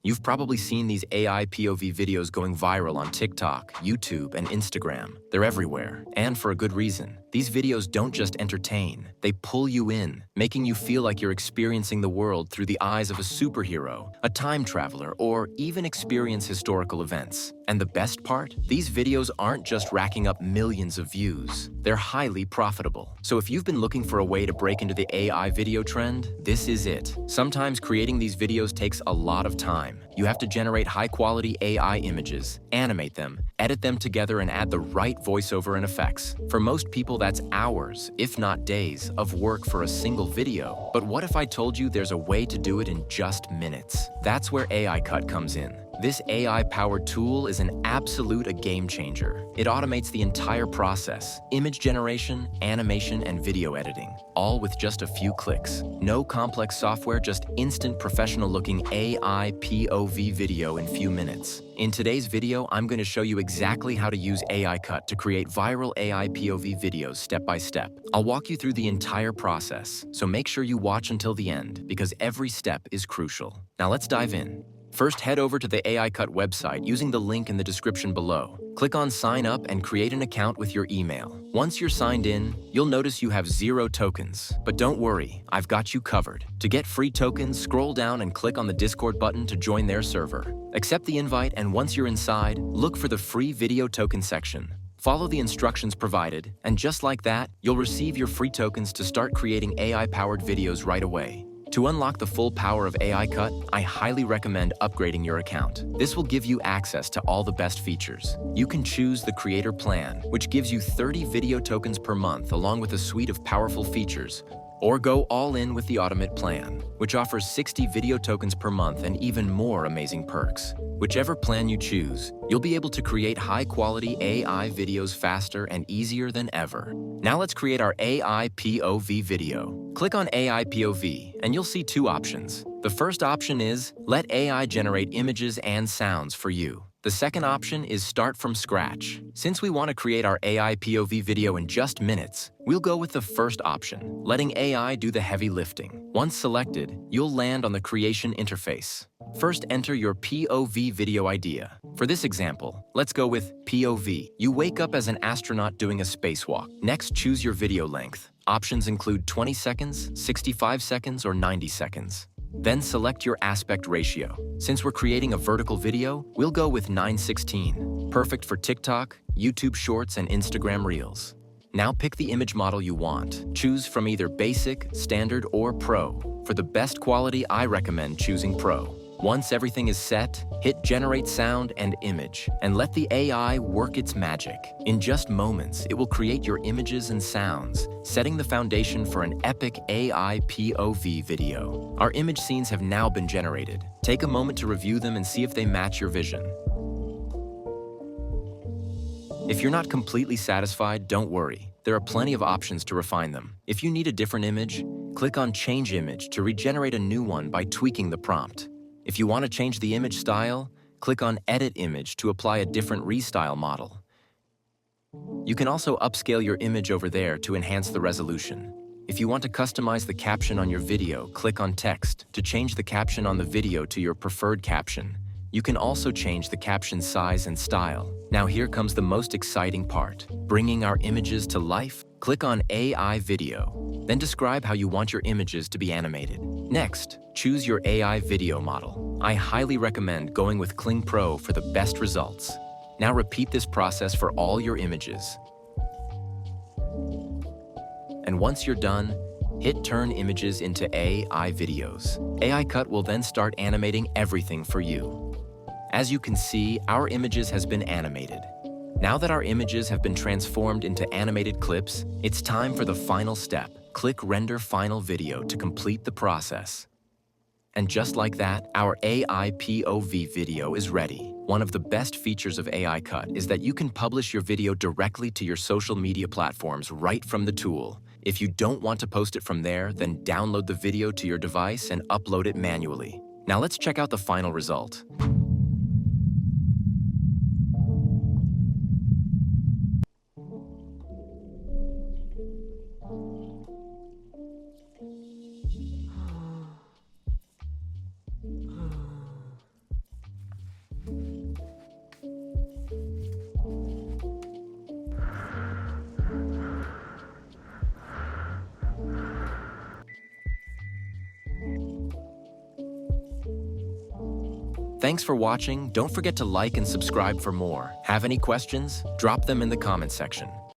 You've probably seen these AI POV videos going viral on TikTok, YouTube, and Instagram. They're everywhere, and for a good reason. These videos don't just entertain, they pull you in, making you feel like you're experiencing the world through the eyes of a superhero, a time traveler, or even experience historical events. And the best part? These videos aren't just racking up millions of views. They're highly profitable. So if you've been looking for a way to break into the AI video trend, this is it. Sometimes creating these videos takes a lot of time. You have to generate high-quality AI images, animate them, edit them together, and add the right voiceover and effects. For most people, that's hours, if not days, of work for a single video. But what if I told you there's a way to do it in just minutes? That's where AICut comes in. This AI-powered tool is an absolute game changer. It automates the entire process: image generation, animation, and video editing, all with just a few clicks. No complex software, just instant professional-looking AI POV video in few minutes. In today's video, I'm going to show you exactly how to use AICut to create viral AI POV videos step by step. I'll walk you through the entire process, so make sure you watch until the end, because every step is crucial. Now let's dive in. First, head over to the AICut website using the link in the description below. Click on Sign Up and create an account with your email. Once you're signed in, you'll notice you have 0 tokens. But don't worry, I've got you covered. To get free tokens, scroll down and click on the Discord button to join their server. Accept the invite, and once you're inside, look for the free video token section. Follow the instructions provided, and just like that, you'll receive your free tokens to start creating AI-powered videos right away. To unlock the full power of AICut, I highly recommend upgrading your account. This will give you access to all the best features. You can choose the Creator Plan, which gives you 30 video tokens per month along with a suite of powerful features. Or go all in with the Ultimate Plan, which offers 60 video tokens per month and even more amazing perks. Whichever plan you choose, you'll be able to create high-quality AI videos faster and easier than ever. Now let's create our AI POV video. Click on AI POV, and you'll see 2 options. The first option is let AI generate images and sounds for you. The second option is start from scratch. Since we want to create our AI POV video in just minutes, we'll go with the first option, letting AI do the heavy lifting. Once selected, you'll land on the creation interface. First, enter your POV video idea. For this example, let's go with POV. You wake up as an astronaut doing a spacewalk. Next, choose your video length. Options include 20 seconds, 65 seconds, or 90 seconds. Then select your aspect ratio. Since we're creating a vertical video, we'll go with 9:16. Perfect for TikTok, YouTube Shorts, and Instagram Reels. Now pick the image model you want. Choose from either Basic, Standard, or Pro. For the best quality, I recommend choosing Pro. Once everything is set, hit Generate Sound and Image, and let the AI work its magic. In just moments, it will create your images and sounds, setting the foundation for an epic AI POV video. Our image scenes have now been generated. Take a moment to review them and see if they match your vision. If you're not completely satisfied, don't worry. There are plenty of options to refine them. If you need a different image, click on Change Image to regenerate a new one by tweaking the prompt. If you want to change the image style, click on Edit Image to apply a different restyle model. You can also upscale your image over there to enhance the resolution. If you want to customize the caption on your video, click on Text to change the caption on the video to your preferred caption. You can also change the caption size and style. Now here comes the most exciting part, bringing our images to life. Click on AI Video, then describe how you want your images to be animated. Next, choose your AI video model. I highly recommend going with Kling Pro for the best results. Now repeat this process for all your images. And once you're done, hit Turn Images into AI Videos. AICut will then start animating everything for you. As you can see, our images has been animated. Now that our images have been transformed into animated clips, it's time for the final step. Click Render Final Video to complete the process. And just like that, our AI POV video is ready. One of the best features of AICut is that you can publish your video directly to your social media platforms right from the tool. If you don't want to post it from there, then download the video to your device and upload it manually. Now let's check out the final result. Thanks for watching. Don't forget to like and subscribe for more. Have any questions? Drop them in the comment section.